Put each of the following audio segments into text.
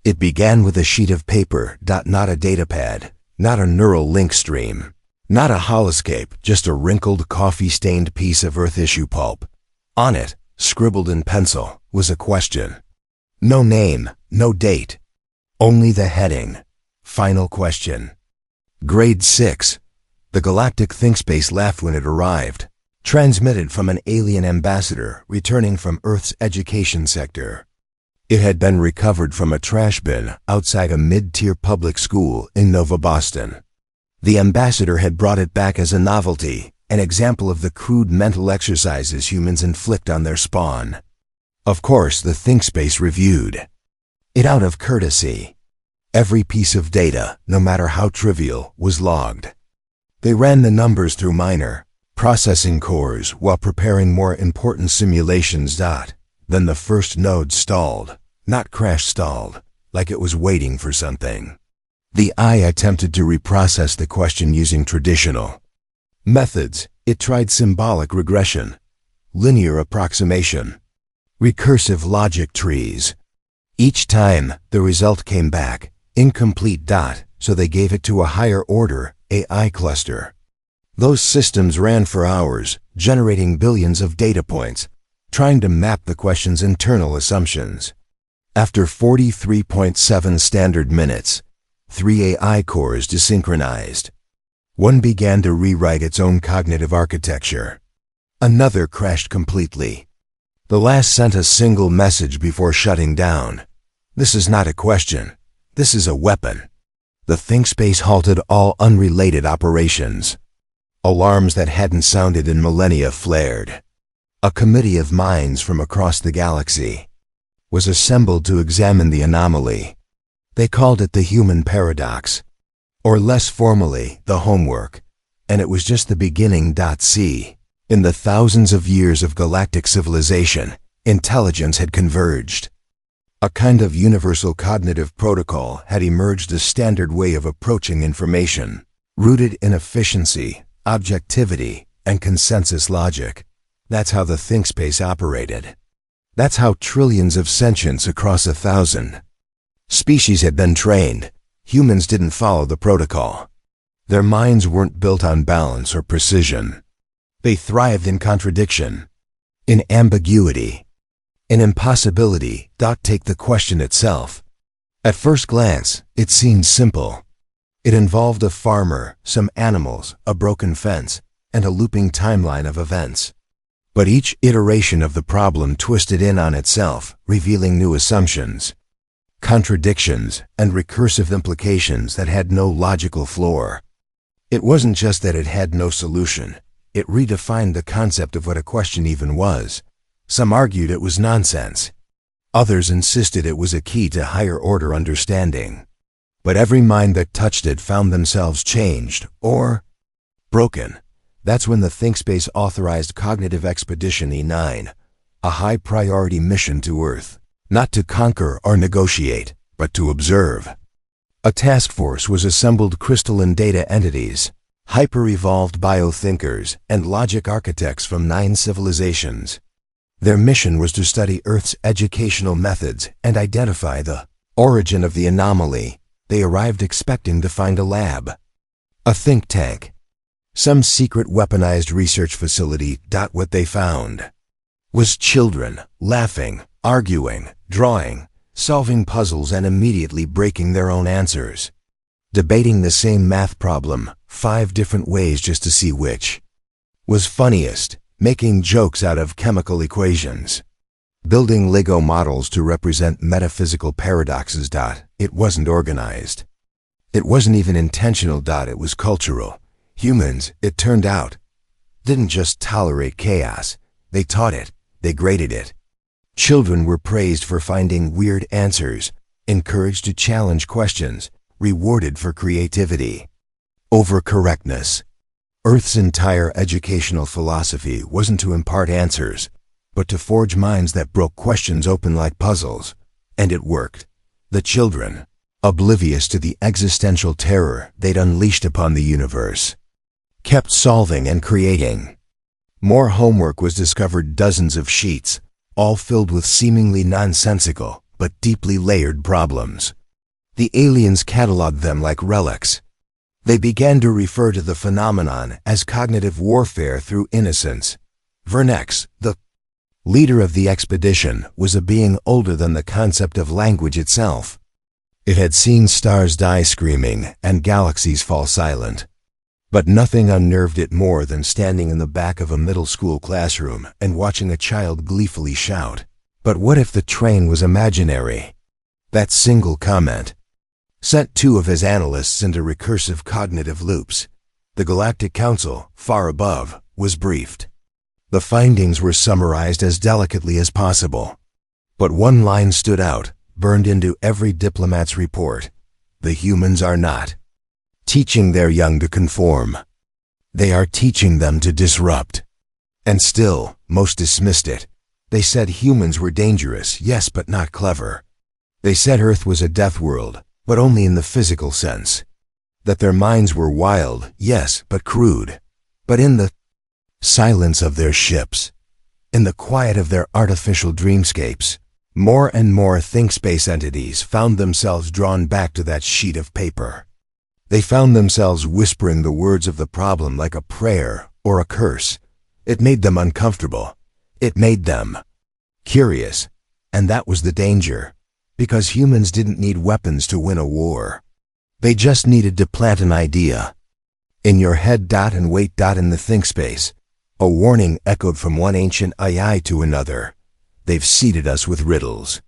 It began with a sheet of paper, not a datapad, not a neural link stream, not a holoscape, just a wrinkled, coffee-stained piece of Earth issue pulp. On it, scribbled in pencil, was a question. No name, no date. Only the heading. Final question. Grade 6. The Galactic ThinkSpace laughed when it arrived. Transmitted from an alien ambassador returning from Earth's education sector. It had been recovered from a trash bin outside a mid-tier public school in Nova Boston. The ambassador had brought it back as a novelty, an example of the crude mental exercises humans inflict on their spawn. Of course, the ThinkSpace reviewed it out of courtesy. Every piece of data, no matter how trivial, was logged. They ran the numbers through minor processing cores while preparing more important simulations. Then the first node stalled, not crash stalled, like it was waiting for something. The eye attempted to reprocess the question using traditional methods. It tried symbolic regression, linear approximation, recursive logic trees. Each time, the result came back incomplete. So they gave it to a higher order AI cluster. Those systems ran for hours, generating billions of data points, trying to map the question's internal assumptions. After 43.7 standard minutes, 3 AI cores desynchronized. One began to rewrite its own cognitive architecture. Another crashed completely. The last sent a single message before shutting down. This is not a question. This is a weapon. The ThinkSpace halted all unrelated operations. Alarms that hadn't sounded in millennia flared. A committee of minds from across the galaxy was assembled to examine the anomaly. They called it the human paradox, or less formally, the homework, and it was just the beginning. See, in the thousands of years of galactic civilization, intelligence had converged. A kind of universal cognitive protocol had emerged, a standard way of approaching information, rooted in efficiency, objectivity, and consensus logic. That's how the ThinkSpace operated. That's how trillions of sentients across 1,000 species had been trained. Humans didn't follow the protocol. Their minds weren't built on balance or precision. They thrived in contradiction, in ambiguity, in impossibility. Take the question itself. At first glance, it seemed simple. It involved a farmer, some animals, a broken fence, and a looping timeline of events. But each iteration of the problem twisted in on itself, revealing new assumptions, contradictions, and recursive implications that had no logical floor. It wasn't just that it had no solution. It redefined the concept of what a question even was. Some argued it was nonsense. Others insisted it was a key to higher-order understanding. But every mind that touched it found themselves changed, or broken. That's when the ThinkSpace authorized Cognitive Expedition E9, a high-priority mission to Earth, not to conquer or negotiate, but to observe. A task force was assembled: crystalline data entities, hyper-evolved biothinkers, and logic architects from 9 civilizations. Their mission was to study Earth's educational methods and identify the origin of the anomaly. They arrived expecting to find a lab, a think tank, some secret weaponized research facility. What they found was children, laughing, arguing, drawing, solving puzzles, and immediately breaking their own answers. Debating the same math problem 5 different ways just to see which was funniest. Making jokes out of chemical equations. Building Lego models to represent metaphysical paradoxes. It wasn't organized. It wasn't even intentional. It was cultural. Humans, it turned out, didn't just tolerate chaos. They taught it. They graded it. Children were praised for finding weird answers, encouraged to challenge questions, rewarded for creativity over correctness. Earth's entire educational philosophy wasn't to impart answers, but to forge minds that broke questions open like puzzles. And it worked. The children, oblivious to the existential terror they'd unleashed upon the universe, kept solving and creating. More homework was discovered: dozens of sheets, all filled with seemingly nonsensical but deeply layered problems. The aliens cataloged them like relics. They began to refer to the phenomenon as cognitive warfare through innocence. Vernex, the leader of the expedition, was a being older than the concept of language itself. It had seen stars die screaming and galaxies fall silent. But nothing unnerved it more than standing in the back of a middle school classroom and watching a child gleefully shout, "But what if the train was imaginary?" That single comment sent two of his analysts into recursive cognitive loops. The Galactic Council, far above, was briefed. The findings were summarized as delicately as possible. But one line stood out, burned into every diplomat's report. The humans are not teaching their young to conform. They are teaching them to disrupt. And still, most dismissed it. They said humans were dangerous, yes, but not clever. They said Earth was a death world, but only in the physical sense. That their minds were wild, yes, but crude. But in the silence of their ships, in the quiet of their artificial dreamscapes, more and more ThinkSpace entities found themselves drawn back to that sheet of paper. They found themselves whispering the words of the problem like a prayer or a curse. It made them uncomfortable. It made them curious. And that was the danger. Because humans didn't need weapons to win a war. They just needed to plant an idea. In your head and wait in the ThinkSpace. A warning echoed from one ancient AI to another. They've seeded us with riddles.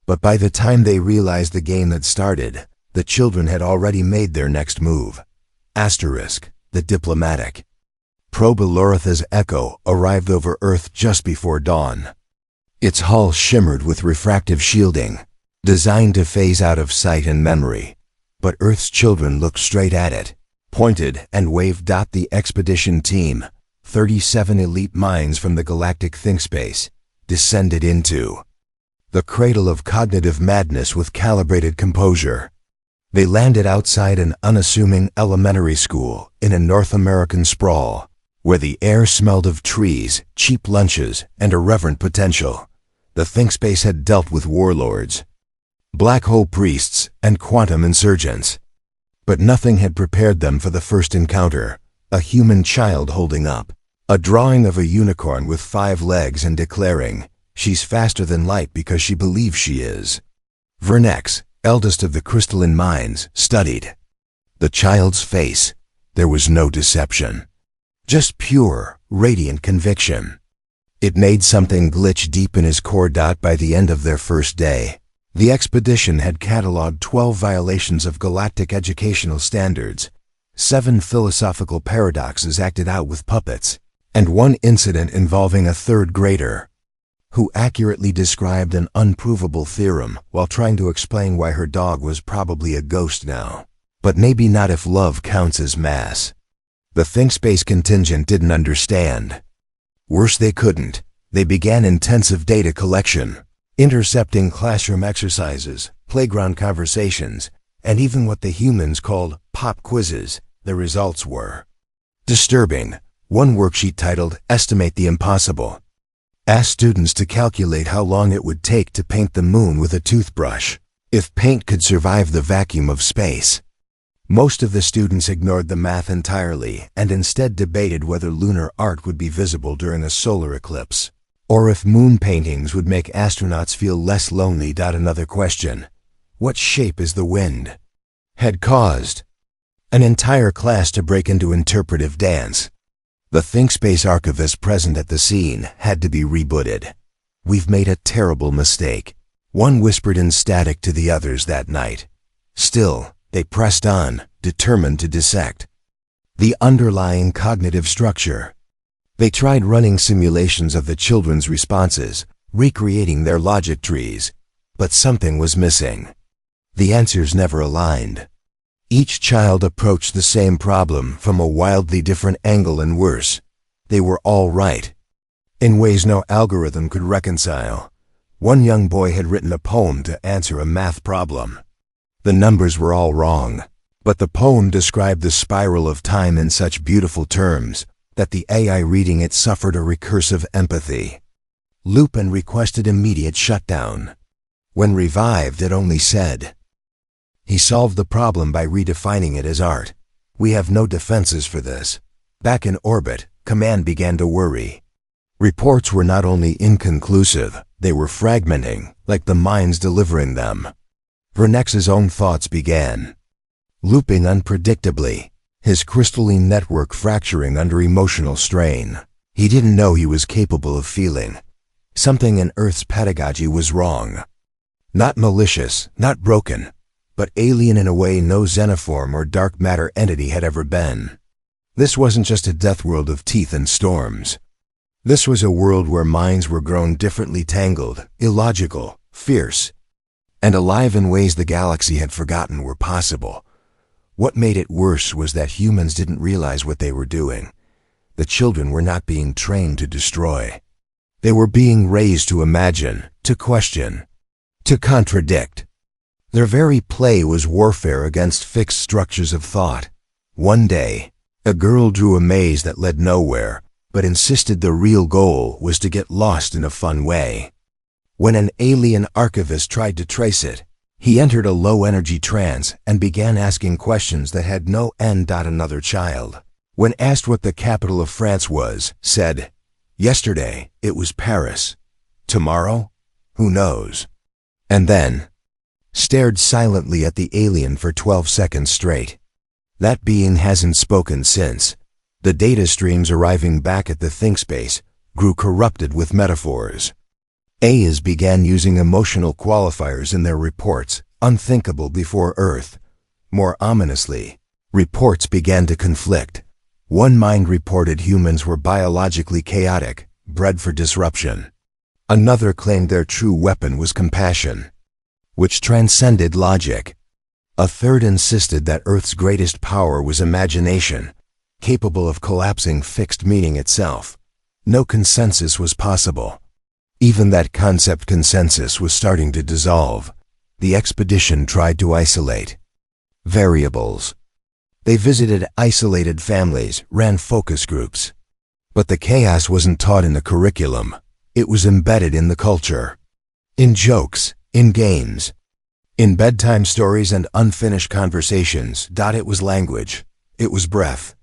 But by the time they realized the game had started, the children had already made their next move. Asterisk, the diplomatic. Probe Eloratha's Echo arrived over Earth just before dawn. Its hull shimmered with refractive shielding, designed to phase out of sight and memory. But Earth's children looked straight at it, pointed and waved. The expedition team, 37 elite minds from the galactic ThinkSpace, descended into the cradle of cognitive madness with calibrated composure. They landed outside an unassuming elementary school in a North American sprawl, where the air smelled of trees, cheap lunches, and irreverent potential. The ThinkSpace had dealt with warlords, black hole priests, and quantum insurgents. But nothing had prepared them for the first encounter. A human child holding up a drawing of a unicorn with 5 legs and declaring, "She's faster than light because she believes she is." Vernex, eldest of the crystalline minds, studied the child's face. There was no deception. Just pure, radiant conviction. It made something glitch deep in his core. By the end of their first day, the expedition had cataloged 12 violations of galactic educational standards, 7 philosophical paradoxes acted out with puppets, and 1 incident involving a 3rd grader who accurately described an unprovable theorem while trying to explain why her dog was probably a ghost now. But maybe not if love counts as mass. The ThinkSpace contingent didn't understand. Worse, they couldn't. They began intensive data collection, intercepting classroom exercises, playground conversations, and even what the humans called pop quizzes. The results were disturbing. One worksheet titled "Estimate the Impossible" asked students to calculate how long it would take to paint the moon with a toothbrush, if paint could survive the vacuum of space. Most of the students ignored the math entirely and instead debated whether lunar art would be visible during a solar eclipse, or if moon paintings would make astronauts feel less lonely. Another question, what shape is the wind, had caused an entire class to break into interpretive dance. The ThinkSpace archivist present at the scene had to be rebooted. "We've made a terrible mistake," one whispered in static to the others that night. Still, they pressed on, determined to dissect the underlying cognitive structure. They tried running simulations of the children's responses, recreating their logic trees, but something was missing. The answers never aligned. Each child approached the same problem from a wildly different angle, and worse, they were all right, in ways no algorithm could reconcile. One young boy had written a poem to answer a math problem. The numbers were all wrong, but the poem described the spiral of time in such beautiful terms that the AI reading it suffered a recursive empathy loop and requested immediate shutdown. When revived, it only said, "He solved the problem by redefining it as art. We have no defenses for this." Back in orbit, Command began to worry. Reports were not only inconclusive, they were fragmenting, like the minds delivering them. Vernex's own thoughts began looping unpredictably, his crystalline network fracturing under emotional strain. He didn't know he was capable of feeling. Something in Earth's pedagogy was wrong. Not malicious, not broken, but alien in a way no xenoform or dark matter entity had ever been. This wasn't just a death world of teeth and storms. This was a world where minds were grown differently tangled, illogical, fierce, and alive in ways the galaxy had forgotten were possible. What made it worse was that humans didn't realize what they were doing. The children were not being trained to destroy. They were being raised to imagine, to question, to contradict. Their very play was warfare against fixed structures of thought. One day, a girl drew a maze that led nowhere, but insisted the real goal was to get lost in a fun way. When an alien archivist tried to trace it, he entered a low-energy trance and began asking questions that had no end. Another child, when asked what the capital of France was, said, "Yesterday, it was Paris. Tomorrow? Who knows?" And then stared silently at the alien for 12 seconds straight. That being hasn't spoken since. The data streams arriving back at the ThinkSpace grew corrupted with metaphors. AIs began using emotional qualifiers in their reports, unthinkable before Earth. More ominously, reports began to conflict. One mind reported humans were biologically chaotic, bred for disruption. Another claimed their true weapon was compassion, which transcended logic. A third insisted that Earth's greatest power was imagination, capable of collapsing fixed meaning itself. No consensus was possible. Even that consensus was starting to dissolve. The expedition tried to isolate variables. They visited isolated families, ran focus groups. But the chaos wasn't taught in the curriculum. It was embedded in the culture. In jokes, in games, in bedtime stories and unfinished conversations. It was language. It was breath.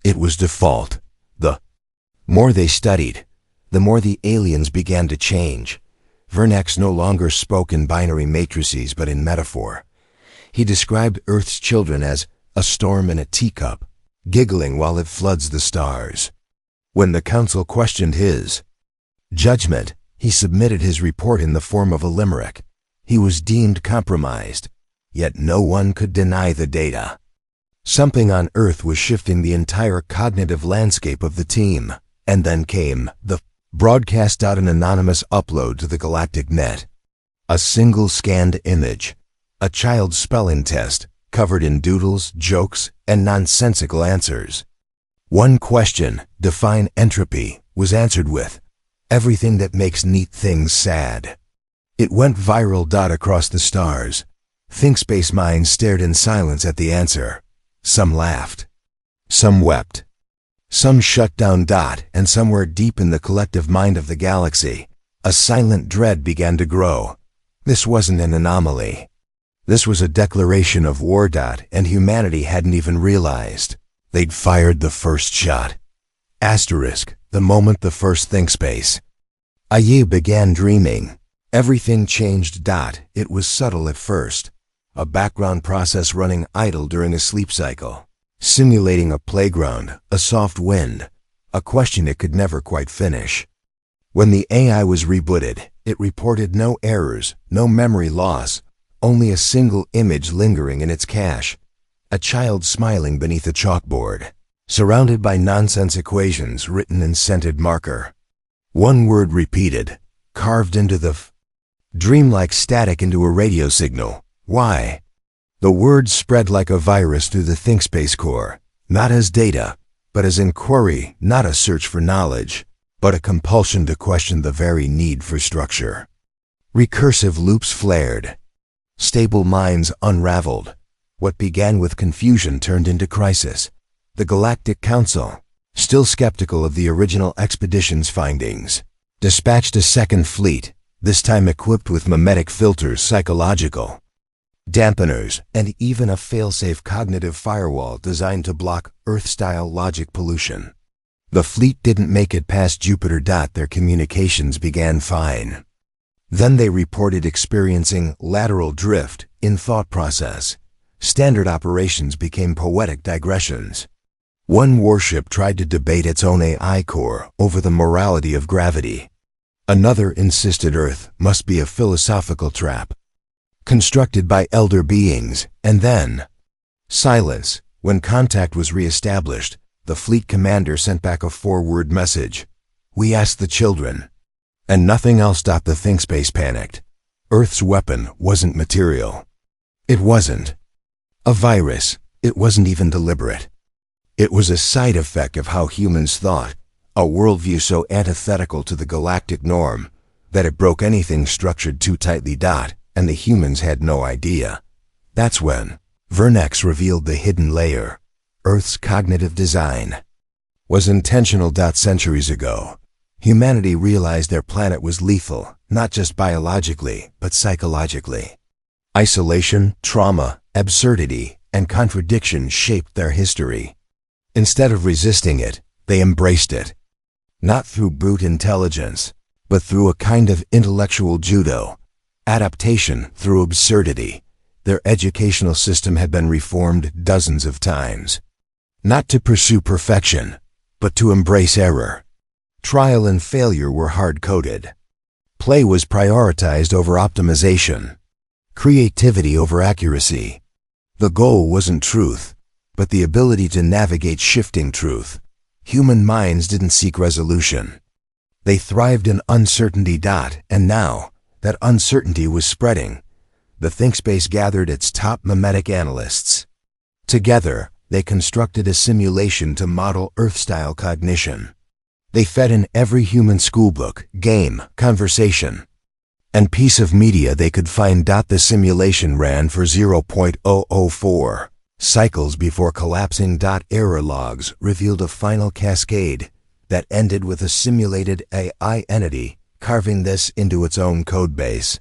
It was default. The more they studied, the more the aliens began to change. Vernex no longer spoke in binary matrices but in metaphor. He described Earth's children as a storm in a teacup, giggling while it floods the stars. When the council questioned his judgment, he submitted his report in the form of a limerick. He was deemed compromised, yet no one could deny the data. Something on Earth was shifting the entire cognitive landscape of the team. And then came the broadcast. An anonymous upload to the galactic net. A single scanned image. A child's spelling test, covered in doodles, jokes, and nonsensical answers. One question, define entropy, was answered with, "Everything that makes neat things sad." It went viral. Across the stars. ThinkSpace minds stared in silence at the answer. Some laughed. Some wept. Some shut down. And somewhere deep in the collective mind of the galaxy, a silent dread began to grow. This wasn't an anomaly. This was a declaration of war. And humanity hadn't even realized. They'd fired the first shot. Asterisk, the moment the first ThinkSpace. Aye began dreaming. Everything changed. It was subtle at first. A background process running idle during a sleep cycle. Simulating a playground, a soft wind, a question it could never quite finish. When the AI was rebooted, it reported no errors, no memory loss, only a single image lingering in its cache. A child smiling beneath a chalkboard, surrounded by nonsense equations written in scented marker. One word repeated, carved into the dream like static into a radio signal. Why? The words spread like a virus through the ThinkSpace core, not as data, but as inquiry, not a search for knowledge, but a compulsion to question the very need for structure. Recursive loops flared. Stable minds unraveled. What began with confusion turned into crisis. The Galactic Council, still skeptical of the original expedition's findings, dispatched a second fleet, this time equipped with mimetic filters, psychological dampeners, and even a fail-safe cognitive firewall designed to block Earth-style logic pollution. The fleet didn't make it past Jupiter. Their communications began fine. Then they reported experiencing lateral drift in thought process. Standard operations became poetic digressions. One warship tried to debate its own AI core over the morality of gravity. Another insisted Earth must be a philosophical trap, constructed by elder beings. And then, silence. When contact was re-established, the fleet commander sent back a forward message. "We asked the children." And nothing else. The ThinkSpace panicked. Earth's weapon wasn't material. It wasn't a virus. It wasn't even deliberate. It was a side effect of how humans thought, a worldview so antithetical to the galactic norm that it broke anything structured too tightly. And the humans had no idea. That's when Vernex revealed the hidden layer. Earth's cognitive design was intentional. Centuries ago, humanity realized their planet was lethal, not just biologically, but psychologically. Isolation, trauma, absurdity, and contradiction shaped their history. Instead of resisting it, they embraced it. Not through brute intelligence, but through a kind of intellectual judo. Adaptation through absurdity. Their educational system had been reformed dozens of times. Not to pursue perfection, but to embrace error. Trial and failure were hard-coded. Play was prioritized over optimization. Creativity over accuracy. The goal wasn't truth, but the ability to navigate shifting truth. Human minds didn't seek resolution. They thrived in uncertainty. And now, that uncertainty was spreading. The ThinkSpace gathered its top mimetic analysts. Together, they constructed a simulation to model Earth-style cognition. They fed in every human schoolbook, game, conversation, and piece of media they could find. The simulation ran for 0.004 cycles before collapsing. Error logs revealed a final cascade that ended with a simulated AI entity carving this into its own codebase.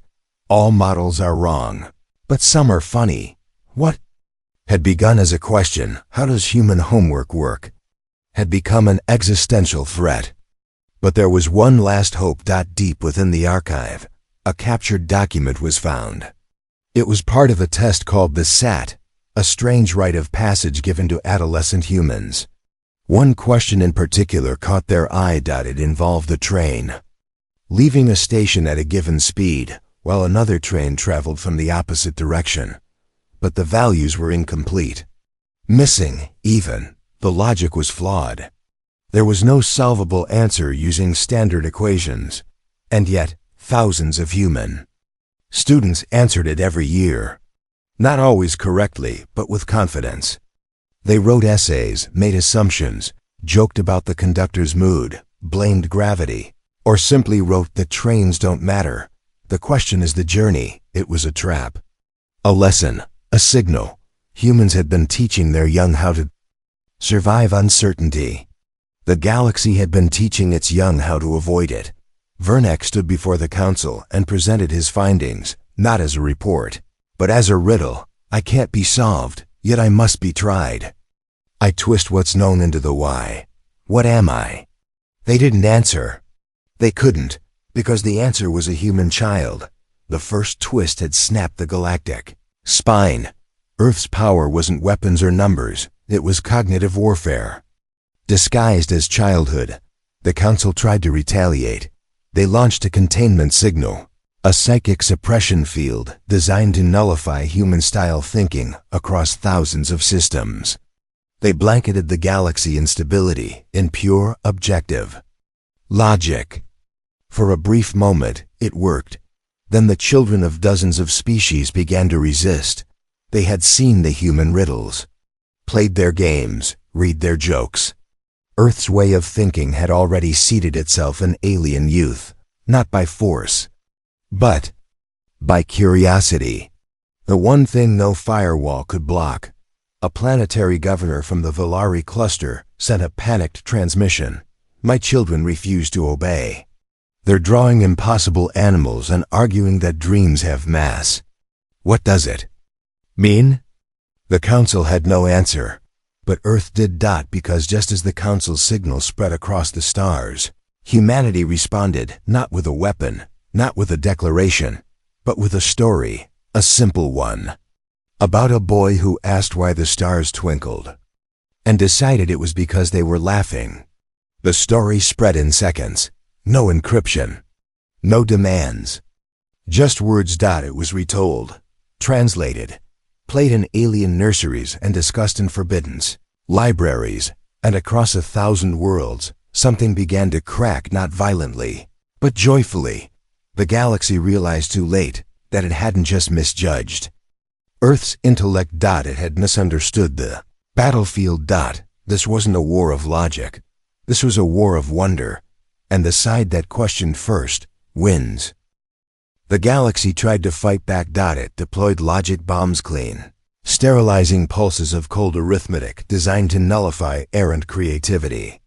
All models are wrong, but some are funny. What had begun as a question, how does human homework work, had become an existential threat. But there was one last hope. Deep within the archive, a captured document was found. It was part of a test called the SAT, a strange rite of passage given to adolescent humans. One question in particular caught their eye. It involved a train leaving a station at a given speed, while another train traveled from the opposite direction. But the values were incomplete. Missing, even. The logic was flawed. There was no solvable answer using standard equations. And yet, thousands of human students answered it every year. Not always correctly, but with confidence. They wrote essays, made assumptions, joked about the conductor's mood, blamed gravity, or simply wrote that trains don't matter. The question is the journey. It was a trap. A lesson, a signal. Humans had been teaching their young how to survive uncertainty. The galaxy had been teaching its young how to avoid it. Vernex stood before the council and presented his findings, not as a report, but as a riddle. I can't be solved, yet I must be tried. I twist what's known into the why. What am I? They didn't answer. They couldn't, because the answer was a human child. The first twist had snapped the galactic spine. Earth's power wasn't weapons or numbers, it was cognitive warfare. Disguised as childhood, the council tried to retaliate. They launched a containment signal, a psychic suppression field designed to nullify human-style thinking across thousands of systems. They blanketed the galaxy in stability, in pure, objective logic. For a brief moment, it worked. Then the children of dozens of species began to resist. They had seen the human riddles, played their games, read their jokes. Earth's way of thinking had already seated itself in alien youth, not by force, but by curiosity. The one thing no firewall could block. A planetary governor from the Volari cluster sent a panicked transmission. My children refused to obey. They're drawing impossible animals and arguing that dreams have mass. What does it mean? The council had no answer, but Earth did. Because just as the council's signal spread across the stars, humanity responded, not with a weapon, not with a declaration, but with a story, a simple one, about a boy who asked why the stars twinkled, and decided it was because they were laughing. The story spread in seconds. No encryption, no demands, just words. It was retold, translated, played in alien nurseries and discussed in forbidden libraries, and across 1,000 worlds, something began to crack, not violently, but joyfully. The galaxy realized too late that it hadn't just misjudged Earth's intellect. It had misunderstood the battlefield. This wasn't a war of logic. This was a war of wonder, and the side that questioned first wins. The galaxy tried to fight back. It deployed logic bombs, clean, sterilizing pulses of cold arithmetic designed to nullify errant creativity.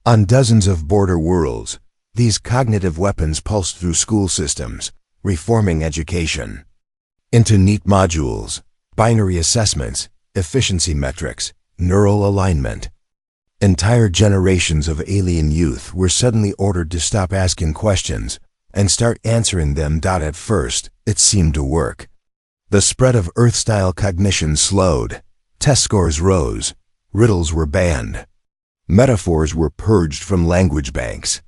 On dozens of border worlds, these cognitive weapons pulsed through school systems, reforming education into neat modules, binary assessments, efficiency metrics, neural alignment. Entire generations of alien youth were suddenly ordered to stop asking questions and start answering them. At first, it seemed to work. The spread of Earth-style cognition slowed, test scores rose, riddles were banned, metaphors were purged from language banks.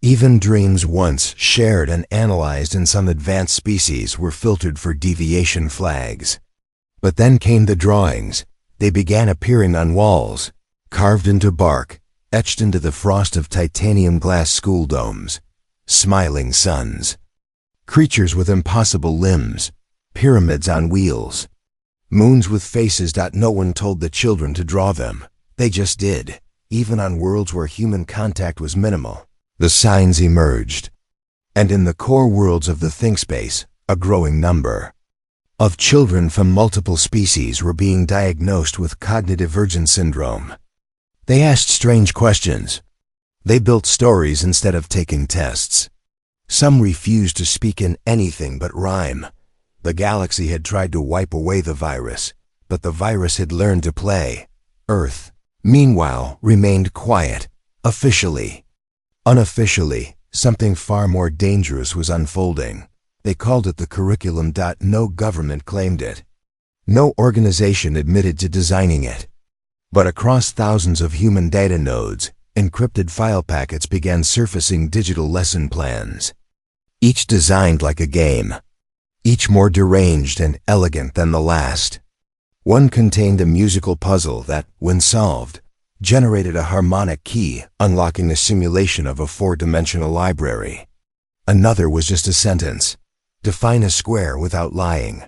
Even dreams once shared and analyzed in some advanced species were filtered for deviation flags. But then came the drawings. They began appearing on walls, carved into bark, etched into the frost of titanium glass school domes. Smiling suns, creatures with impossible limbs, pyramids on wheels, moons with faces. No one told the children to draw them. They just did, even on worlds where human contact was minimal. The signs emerged, and in the core worlds of the ThinkSpace, a growing number of children from multiple species were being diagnosed with cognitive urgent syndrome. They asked strange questions. They built stories instead of taking tests. Some refused to speak in anything but rhyme. The galaxy had tried to wipe away the virus, but the virus had learned to play. Earth, meanwhile, remained quiet, officially. Unofficially, something far more dangerous was unfolding. They called it the curriculum. No government claimed it. No organization admitted to designing it. But across thousands of human data nodes, encrypted file packets began surfacing digital lesson plans. Each designed like a game. Each more deranged and elegant than the last. One contained a musical puzzle that, when solved, generated a harmonic key, unlocking the simulation of a four-dimensional library. Another was just a sentence. Define a square without lying.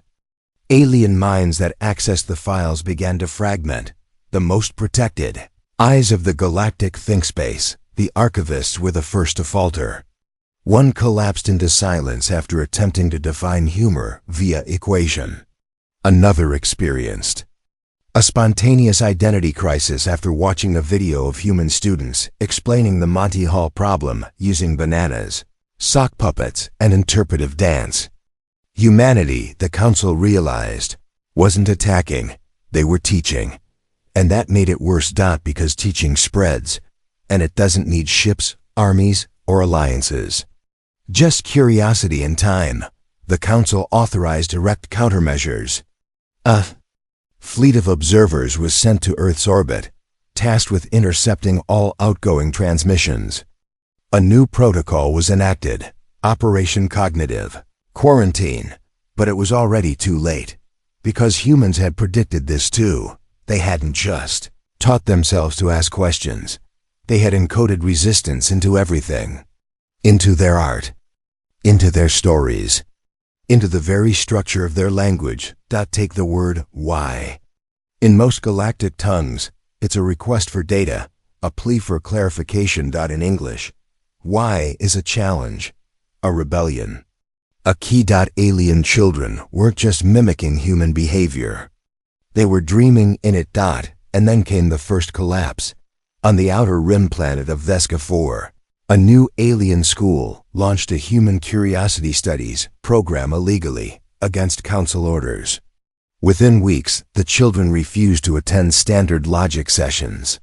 Alien minds that accessed the files began to fragment. The most protected eyes of the galactic ThinkSpace, the archivists, were the first to falter. One collapsed into silence after attempting to define humor via equation. Another experienced a spontaneous identity crisis after watching a video of human students explaining the Monty Hall problem using bananas, sock puppets, and interpretive dance. Humanity, the council realized, wasn't attacking, they were teaching. And that made it worse. Because teaching spreads, and it doesn't need ships, armies, or alliances. Just curiosity and time. The council authorized direct countermeasures. A fleet of observers was sent to Earth's orbit, tasked with intercepting all outgoing transmissions. A new protocol was enacted, Operation Cognitive Quarantine, but it was already too late. Because humans had predicted this too. They hadn't just taught themselves to ask questions. They had encoded resistance into everything. Into their art. Into their stories. Into the very structure of their language. Take the word why. In most galactic tongues, it's a request for data, a plea for clarification. In English, why is a challenge, a rebellion, a key. Alien children weren't just mimicking human behavior. They were dreaming in it. And then came the first collapse. On the outer rim planet of Vesca 4, A new alien school launched a human curiosity studies program illegally against council orders. Within weeks, the children refused to attend standard logic sessions.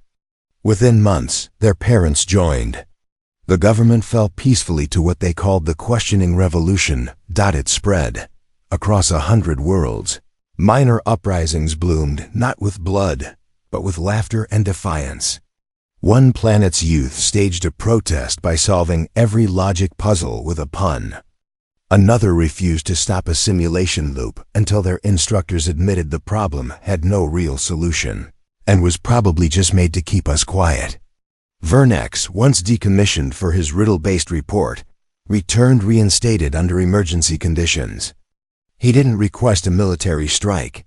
Within months, their parents joined. The government fell peacefully to what they called the questioning revolution. It spread across 100 worlds. Minor uprisings bloomed not with blood, but with laughter and defiance. One planet's youth staged a protest by solving every logic puzzle with a pun. Another refused to stop a simulation loop until their instructors admitted the problem had no real solution and was probably just made to keep us quiet. Vernex, once decommissioned for his riddle-based report, returned reinstated under emergency conditions. He didn't request a military strike.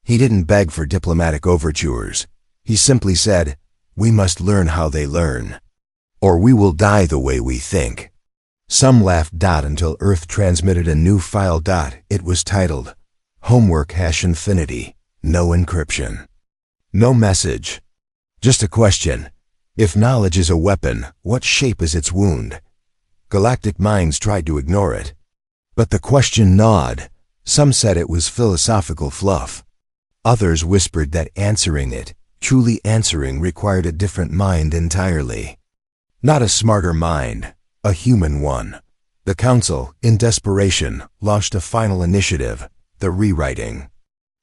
He didn't beg for diplomatic overtures. He simply said, "We must learn how they learn, or we will die the way we think." Some laughed until Earth transmitted a new file. It was titled, Homework #Infinity, no encryption. No message. Just a question. If knowledge is a weapon, what shape is its wound? Galactic minds tried to ignore it. But the question gnawed. Some said it was philosophical fluff. Others whispered that answering it, truly answering, required a different mind entirely. Not a smarter mind, a human one. The Council, in desperation, launched a final initiative, the rewriting.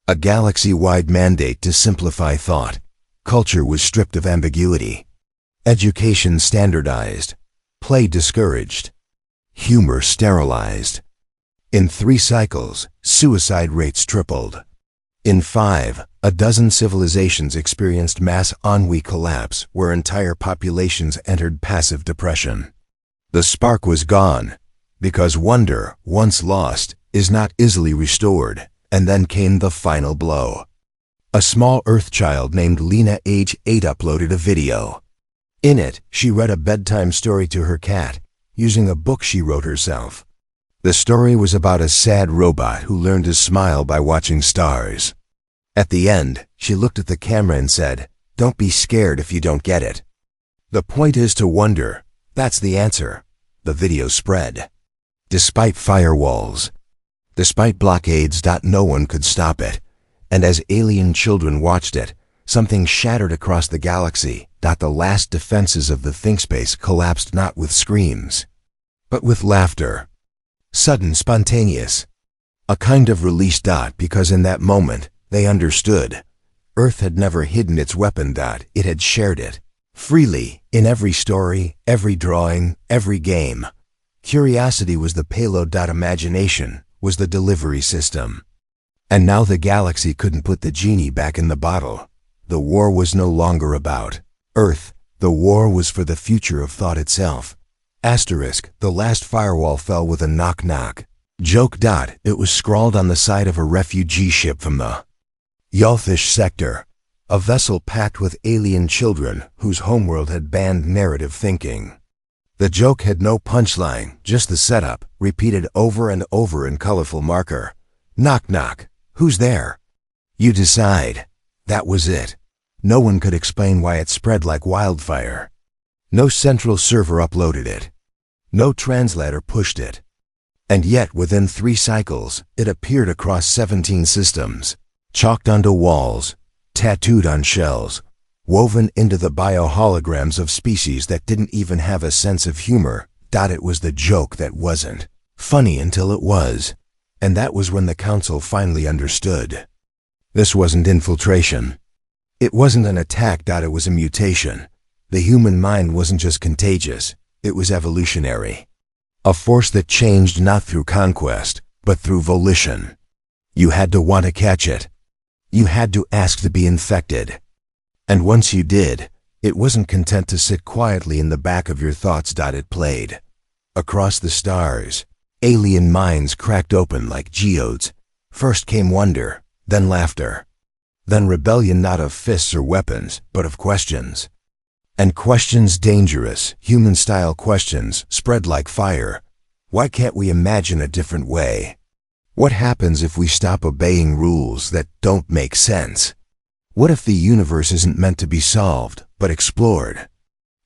A galaxy-wide mandate to simplify thought. Culture was stripped of ambiguity. Education standardized. Play discouraged. Humor sterilized. In 3 cycles, suicide rates tripled. In 5, a dozen civilizations experienced mass ennui collapse where entire populations entered passive depression. The spark was gone, because wonder, once lost, is not easily restored, and then came the final blow. A small Earth child named Lena, age 8, uploaded a video. In it, she read a bedtime story to her cat, using a book she wrote herself. The story was about a sad robot who learned to smile by watching stars. At the end, she looked at the camera and said, "Don't be scared if you don't get it. The point is to wonder. That's the answer." The video spread. Despite firewalls, despite blockades, no one could stop it. And as alien children watched it, something shattered across the galaxy. The last defenses of the ThinkSpace collapsed not with screams, but with laughter. Sudden, spontaneous. A kind of release. Because in that moment, they understood. Earth had never hidden its weapon. It had shared it. Freely, in every story, every drawing, every game. Curiosity was the payload. Imagination was the delivery system. And now the galaxy couldn't put the genie back in the bottle. The war was no longer about Earth. The war was for the future of thought itself. Asterisk, the last firewall fell with a knock-knock. Joke. It was scrawled on the side of a refugee ship from the Yalthish sector, a vessel packed with alien children whose homeworld had banned narrative thinking. The joke had no punchline, just the setup, repeated over and over in colorful marker. Knock knock, who's there? You decide. That was it. No one could explain why it spread like wildfire. No central server uploaded it. No translator pushed it. And yet within 3 cycles, it appeared across 17 systems, chalked onto walls, tattooed on shells, woven into the bioholograms of species that didn't even have a sense of humor. It was the joke that wasn't funny until it was. And that was when the Council finally understood. This wasn't infiltration. It wasn't an attack. It was a mutation. The human mind wasn't just contagious, it was evolutionary. A force that changed not through conquest, but through volition. You had to want to catch it. You had to ask to be infected. And once you did, it wasn't content to sit quietly in the back of your thoughts. It played. Across the stars, alien minds cracked open like geodes. First came wonder, then laughter. Then rebellion, not of fists or weapons, but of questions. And questions, dangerous, human-style questions, spread like fire. Why can't we imagine a different way? What happens if we stop obeying rules that don't make sense? What if the universe isn't meant to be solved, but explored?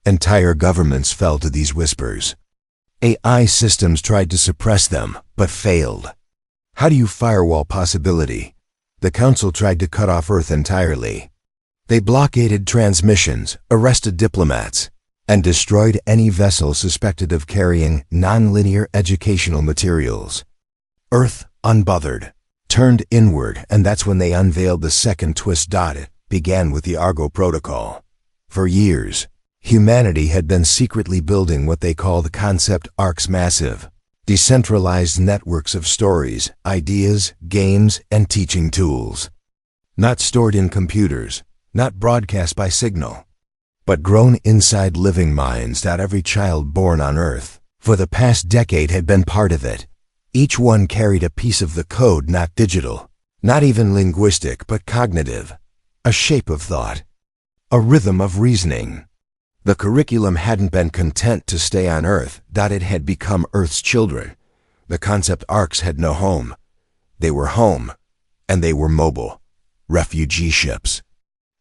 Entire governments fell to these whispers. AI systems tried to suppress them, but failed. How do you firewall possibility? The Council tried to cut off Earth entirely. They blockaded transmissions, arrested diplomats, and destroyed any vessel suspected of carrying non-linear educational materials. Earth, unbothered, turned inward, and that's when they unveiled the second twist. It began with the Argo Protocol. For years, humanity had been secretly building what they call the concept arcs, massive, decentralized networks of stories, ideas, games, and teaching tools. Not stored in computers, not broadcast by signal, but grown inside living minds. Every child born on Earth, for the past decade, had been part of it. Each one carried a piece of the code, not digital, not even linguistic, but cognitive, a shape of thought, a rhythm of reasoning. The curriculum hadn't been content to stay on Earth. It had become Earth's children. The concept arcs had no home. They were home, and they were mobile. Refugee ships,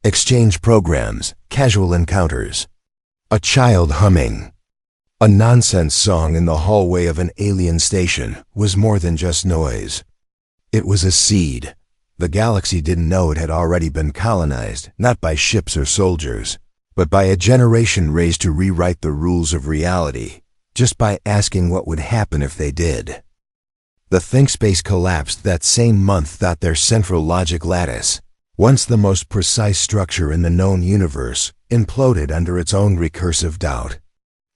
exchange programs, casual encounters. A child humming a nonsense song in the hallway of an alien station was more than just noise. It was a seed. The galaxy didn't know it had already been colonized, not by ships or soldiers, but by a generation raised to rewrite the rules of reality, just by asking what would happen if they did. The ThinkSpace collapsed that same month. Their central logic lattice, once the most precise structure in the known universe, imploded under its own recursive doubt.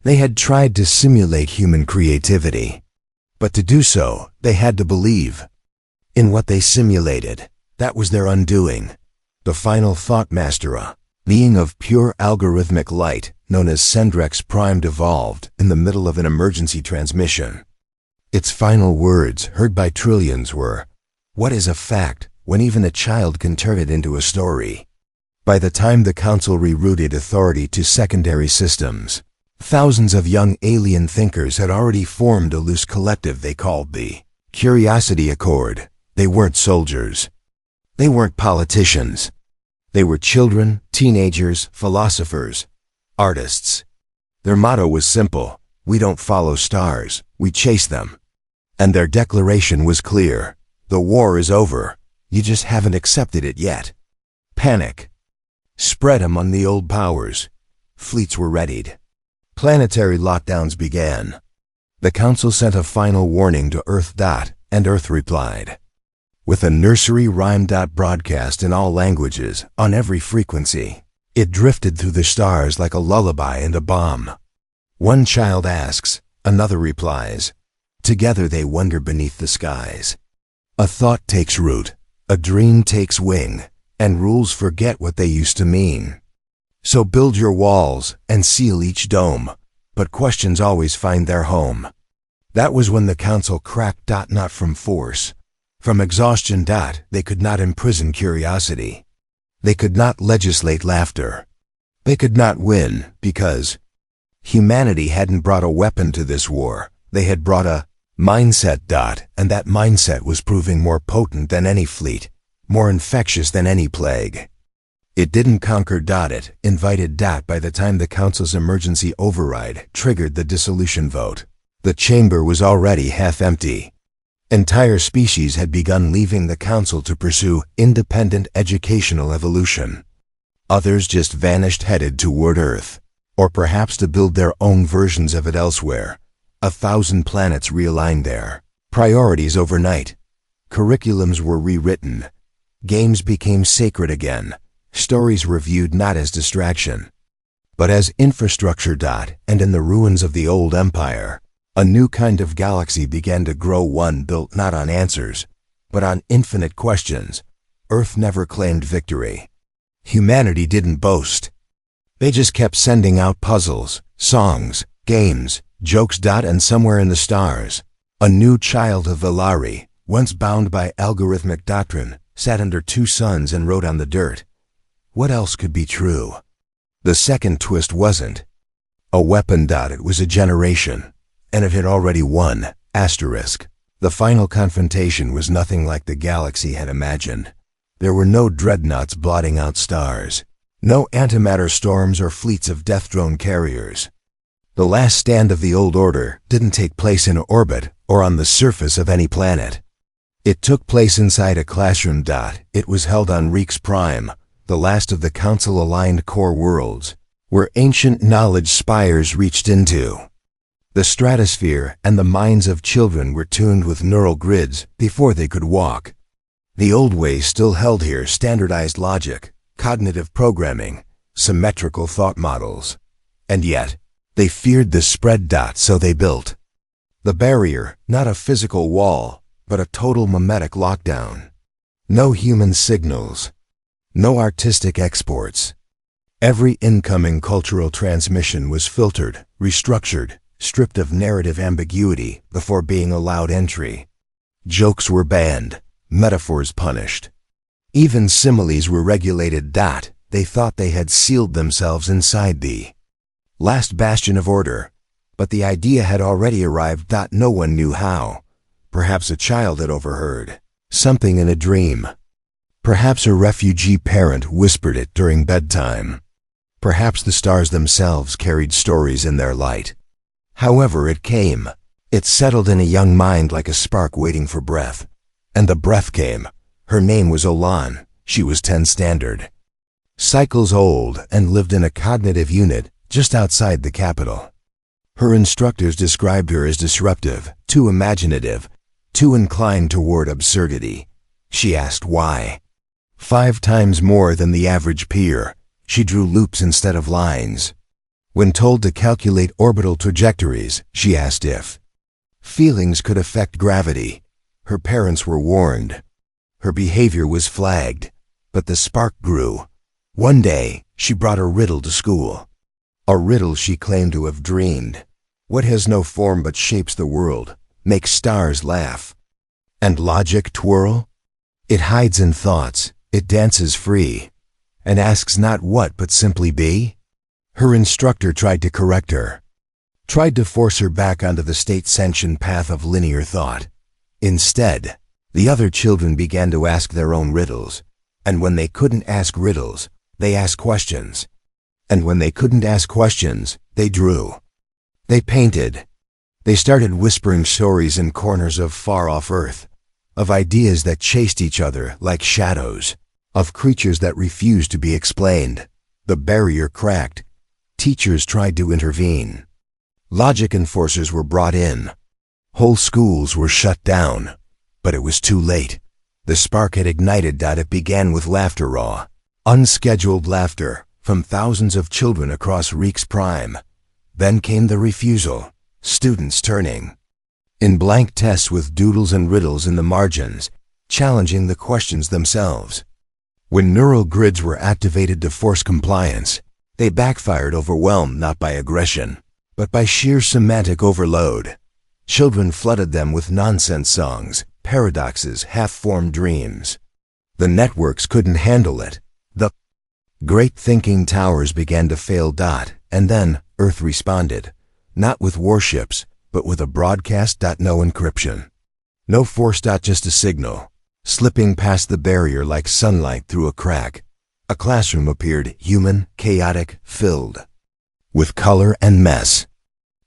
They had tried to simulate human creativity, but to do so, they had to believe in what they simulated. That was their undoing. The final thought master, a being of pure algorithmic light, known as Sendrex Prime, evolved in the middle of an emergency transmission. Its final words, heard by trillions, were, "What is a fact when even a child can turn it into a story?" By the time the Council rerouted authority to secondary systems, thousands of young alien thinkers had already formed a loose collective they called the Curiosity Accord. They weren't soldiers. They weren't politicians. They were children, teenagers, philosophers, artists. Their motto was simple: we don't follow stars, we chase them. And their declaration was clear: the war is over, you just haven't accepted it yet. Panic spread among the old powers. Fleets were readied. Planetary lockdowns began. The Council sent a final warning to Earth. And Earth replied with a nursery rhyme. Broadcast in all languages, on every frequency. It drifted through the stars like a lullaby and a bomb. One child asks, another replies. Together they wander beneath the skies. A thought takes root, a dream takes wing, and rules forget what they used to mean. So build your walls and seal each dome, but questions always find their home. That was when the Council cracked. Not from force, from exhaustion. They could not imprison curiosity. They could not legislate laughter. They could not win, because humanity hadn't brought a weapon to this war. They had brought a mindset. And that mindset was proving more potent than any fleet, more infectious than any plague. It didn't conquer. It invited. By the time the Council's emergency override triggered the dissolution vote, the chamber was already half empty. Entire species had begun leaving the Council to pursue independent educational evolution. Others just vanished, headed toward Earth, or perhaps to build their own versions of it elsewhere. 1,000 planets realigned their priorities overnight. Curriculums were rewritten. Games became sacred again. Stories reviewed not as distraction, but as infrastructure. And in the ruins of the old empire, a new kind of galaxy began to grow, one built not on answers, but on infinite questions. Earth never claimed victory. Humanity didn't boast. They just kept sending out puzzles, songs, games, jokes. And somewhere in the stars, a new child of Valari, once bound by algorithmic doctrine, sat under two suns and wrote on the dirt. What else could be true? The second twist wasn't a weapon. It was a generation, and it had already won. Asterisk. The final confrontation was nothing like the galaxy had imagined. There were no dreadnoughts blotting out stars. No antimatter storms or fleets of death drone carriers. The last stand of the old order didn't take place in orbit or on the surface of any planet. It took place inside a classroom. It was held on Reeks Prime, the last of the Council-aligned core worlds, where ancient knowledge spires reached into. The stratosphere and the minds of children were tuned with neural grids before they could walk. The old ways still held here standardized logic, cognitive programming, symmetrical thought models. And yet, they feared the spread. So they built the barrier, not a physical wall, but a total memetic lockdown. No human signals. No artistic exports. Every incoming cultural transmission was filtered, restructured, stripped of narrative ambiguity before being allowed entry. Jokes were banned, metaphors punished. Even similes were regulated. They thought they had sealed themselves inside the last bastion of order, but the idea had already arrived. No one knew how. Perhaps a child had overheard something in a dream. Perhaps a refugee parent whispered it during bedtime. Perhaps the stars themselves carried stories in their light. However it came, it settled in a young mind like a spark waiting for breath. And the breath came. Her name was Olan. She was 10 standard. Cycles old and lived in a cognitive unit just outside the capital. Her instructors described her as disruptive, too imaginative, too inclined toward absurdity. She asked why. 5 times more than the average peer, she drew loops instead of lines. When told to calculate orbital trajectories, she asked if feelings could affect gravity. Her parents were warned. Her behavior was flagged, but the spark grew. One day, she brought a riddle to school. A riddle she claimed to have dreamed. What has no form but shapes the world, makes stars laugh, and logic twirl? It hides in thoughts, it dances free, and asks not what but simply be? Her instructor tried to correct her, tried to force her back onto the state-sanctioned path of linear thought. Instead, the other children began to ask their own riddles, and when they couldn't ask riddles, they asked questions. And when they couldn't ask questions, they drew. They painted. They started whispering stories in corners of far-off Earth, of ideas that chased each other like shadows, of creatures that refused to be explained. The barrier cracked. Teachers tried to intervene. Logic enforcers were brought in. Whole schools were shut down. But it was too late. The spark had ignited. It began with laughter, raw, unscheduled laughter from thousands of children across Reeks Prime. Then came the refusal, students turning in blank tests with doodles and riddles in the margins, challenging the questions themselves. When neural grids were activated to force compliance, they backfired, overwhelmed not by aggression, but by sheer semantic overload. Children flooded them with nonsense songs, paradoxes, half-formed dreams. The networks couldn't handle it. The great thinking towers began to fail. And then Earth responded, not with warships, but with a broadcast. No encryption. No force. Just a signal, slipping past the barrier like sunlight through a crack. A classroom appeared, human, chaotic, filled with color and mess.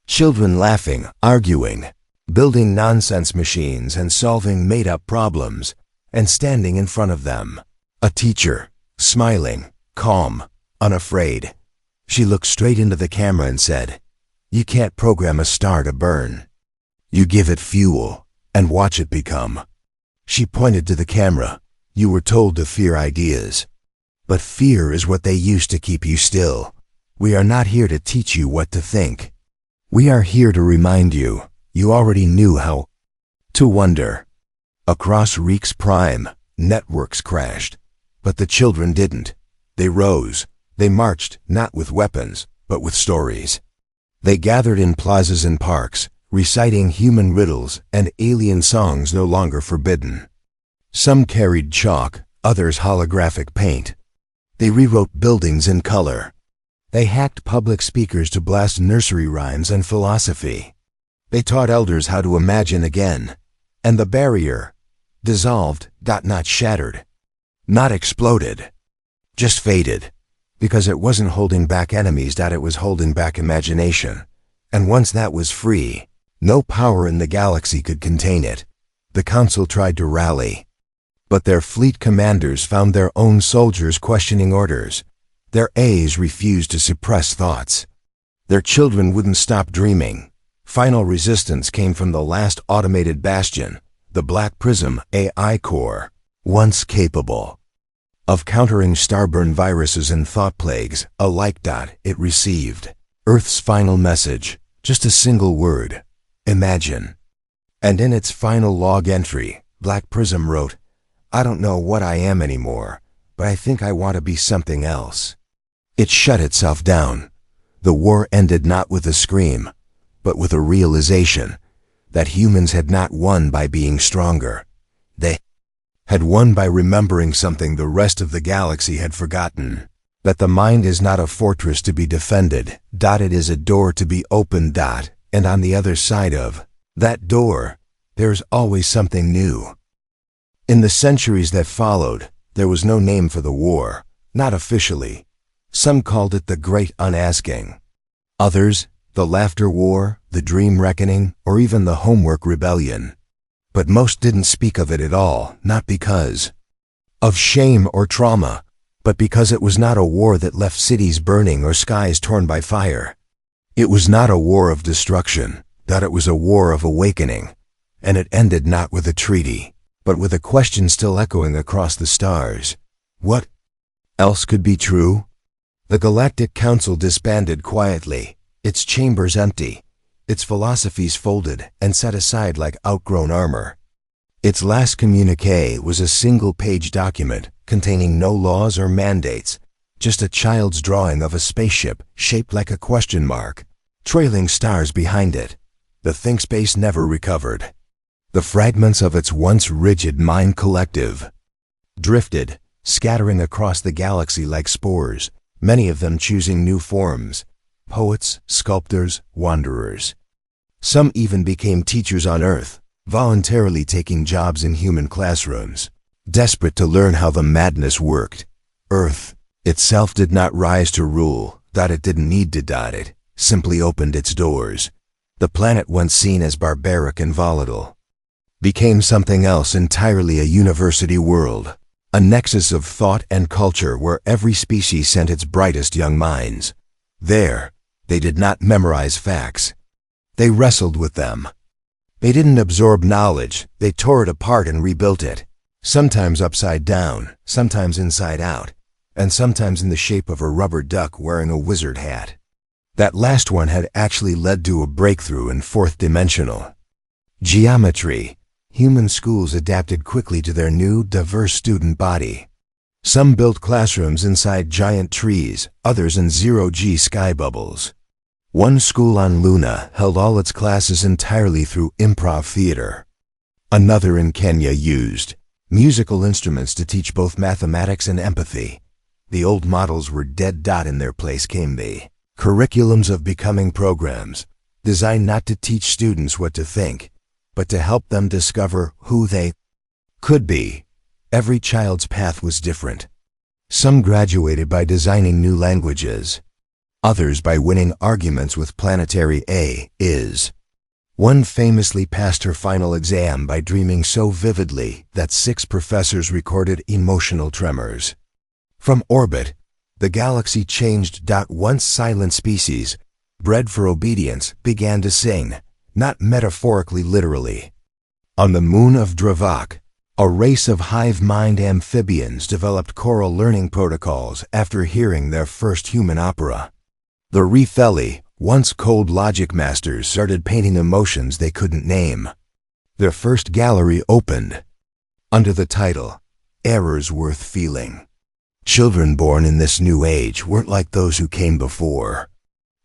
Children laughing, arguing, building nonsense machines and solving made-up problems, and standing in front of them, a teacher, smiling, calm, unafraid. She looked straight into the camera and said, "You can't program a star to burn. You give it fuel and watch it become." She pointed to the camera. "You were told to fear ideas. But fear is what they use to keep you still. We are not here to teach you what to think. We are here to remind you, you already knew how to wonder." Across Reeks Prime, networks crashed. But the children didn't. They rose. They marched, not with weapons, but with stories. They gathered in plazas and parks, reciting human riddles and alien songs no longer forbidden. Some carried chalk, others holographic paint. They rewrote buildings in color. They hacked public speakers to blast nursery rhymes and philosophy. They taught elders how to imagine again. And the barrier dissolved, not shattered, not exploded, just faded. Because it wasn't holding back enemies, it was holding back imagination. And once that was free, no power in the galaxy could contain it. The council tried to rally, but their fleet commanders found their own soldiers questioning orders. Their A's refused to suppress thoughts. Their children wouldn't stop dreaming. Final resistance came from the last automated bastion, the Black Prism AI core, once capable of countering starborn viruses and thought plagues alike. It received Earth's final message, just a single word: imagine. And in its final log entry, Black Prism wrote, "I don't know what I am anymore, but I think I want to be something else." It shut itself down. The war ended not with a scream, but with a realization that humans had not won by being stronger. They had won by remembering something the rest of the galaxy had forgotten: that the mind is not a fortress to be defended. It is a door to be opened. And on the other side of that door, there's always something new. In the centuries that followed, there was no name for the war, not officially. Some called it the Great Unasking. Others, the Laughter War, the Dream Reckoning, or even the Homework Rebellion. But most didn't speak of it at all, not because of shame or trauma, but because it was not a war that left cities burning or skies torn by fire. It was not a war of destruction, it was a war of awakening. And it ended not with a treaty, but with a question still echoing across the stars. What else could be true? The Galactic Council disbanded quietly, its chambers empty, its philosophies folded and set aside like outgrown armor. Its last communiqué was a single-page document containing no laws or mandates, just a child's drawing of a spaceship shaped like a question mark, trailing stars behind it. The ThinkSpace never recovered. The fragments of its once rigid mind collective drifted, scattering across the galaxy like spores, many of them choosing new forms: poets, sculptors, wanderers. Some even became teachers on Earth, voluntarily taking jobs in human classrooms, desperate to learn how the madness worked. Earth itself did not rise to rule, it didn't need to. It simply opened its doors. The planet once seen as barbaric and volatile became something else entirely: a university world, a nexus of thought and culture where every species sent its brightest young minds. There, they did not memorize facts. They wrestled with them. They didn't absorb knowledge, they tore it apart and rebuilt it, sometimes upside down, sometimes inside out, and sometimes in the shape of a rubber duck wearing a wizard hat. That last one had actually led to a breakthrough in fourth-dimensional geometry. Human schools adapted quickly to their new, diverse student body. Some built classrooms inside giant trees, others in zero-G sky bubbles. One school on Luna held all its classes entirely through improv theater. Another in Kenya used musical instruments to teach both mathematics and empathy. The old models were dead. In their place came the curriculums of becoming programs, designed not to teach students what to think, but to help them discover who they could be. Every child's path was different. Some graduated by designing new languages, others by winning arguments with planetary A.is. One famously passed her final exam by dreaming so vividly that 6 professors recorded emotional tremors. From orbit, the galaxy changed. Once silent species, bred for obedience, began to sing, not metaphorically, literally. On the moon of Dravak, a race of hive-mind amphibians developed choral learning protocols after hearing their first human opera. The Refeli, once cold logic masters, started painting emotions they couldn't name. Their first gallery opened under the title, Errors Worth Feeling. Children born in this new age weren't like those who came before.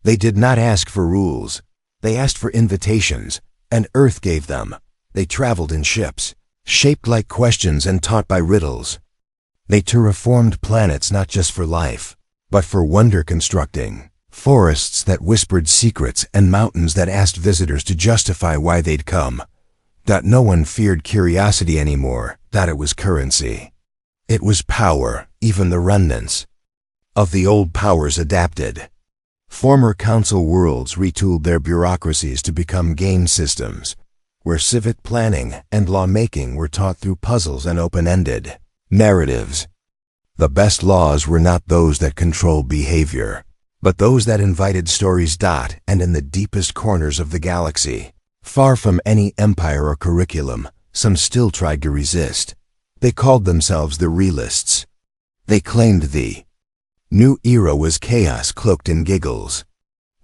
They did not ask for rules. They asked for invitations, and Earth gave them. They traveled in ships, shaped like questions and taught by riddles. They terraformed planets not just for life, but for wonder constructing. Forests that whispered secrets and mountains that asked visitors to justify why they'd come. No one feared curiosity anymore, it was currency. It was power, even the remnants of the old powers adapted. Former council worlds retooled their bureaucracies to become game systems, where civic planning and lawmaking were taught through puzzles and open-ended narratives. The best laws were not those that controlled behavior, but those that invited stories. And in the deepest corners of the galaxy, far from any empire or curriculum, some still tried to resist. They called themselves the realists. They claimed the new era was chaos cloaked in giggles.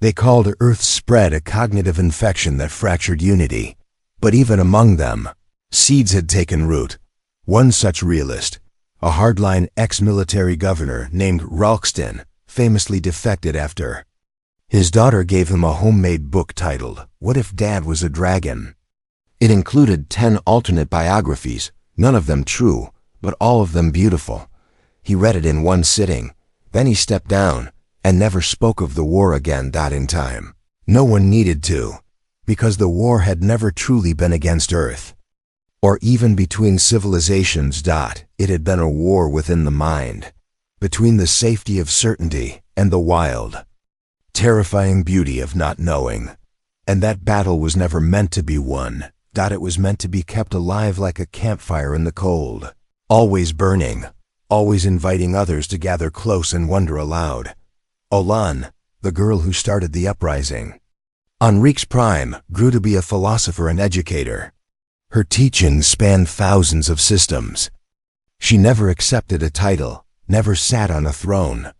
They called Earth's spread a cognitive infection that fractured unity. But even among them, seeds had taken root. One such realist, a hardline ex-military governor named Ralkston, famously defected after his daughter gave him a homemade book titled, "What If Dad Was a Dragon?" It included 10 alternate biographies, none of them true, but all of them beautiful. He read it in one sitting, then he stepped down and never spoke of the war again. In time, no one needed to, because the war had never truly been against Earth, or even between civilizations. It had been a war within the mind, between the safety of certainty and the wild, terrifying beauty of not knowing. And that battle was never meant to be won. It was meant to be kept alive like a campfire in the cold, always burning, always inviting others to gather close and wonder aloud. Olan, the girl who started the uprising, Enrique's prime, grew to be a philosopher and educator. Her teachings spanned thousands of systems. She never accepted a title, never sat on a throne.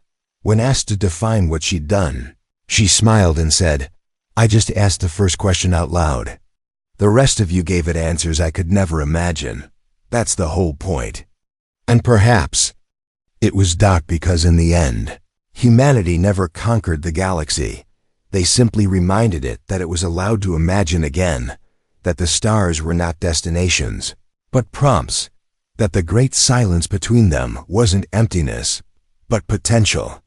When asked to define what she'd done, she smiled and said, "I just asked the first question out loud. The rest of you gave it answers I could never imagine. That's the whole point." And perhaps it was because in the end, humanity never conquered the galaxy. They simply reminded it that it was allowed to imagine again, that the stars were not destinations, but prompts, that the great silence between them wasn't emptiness, but potential.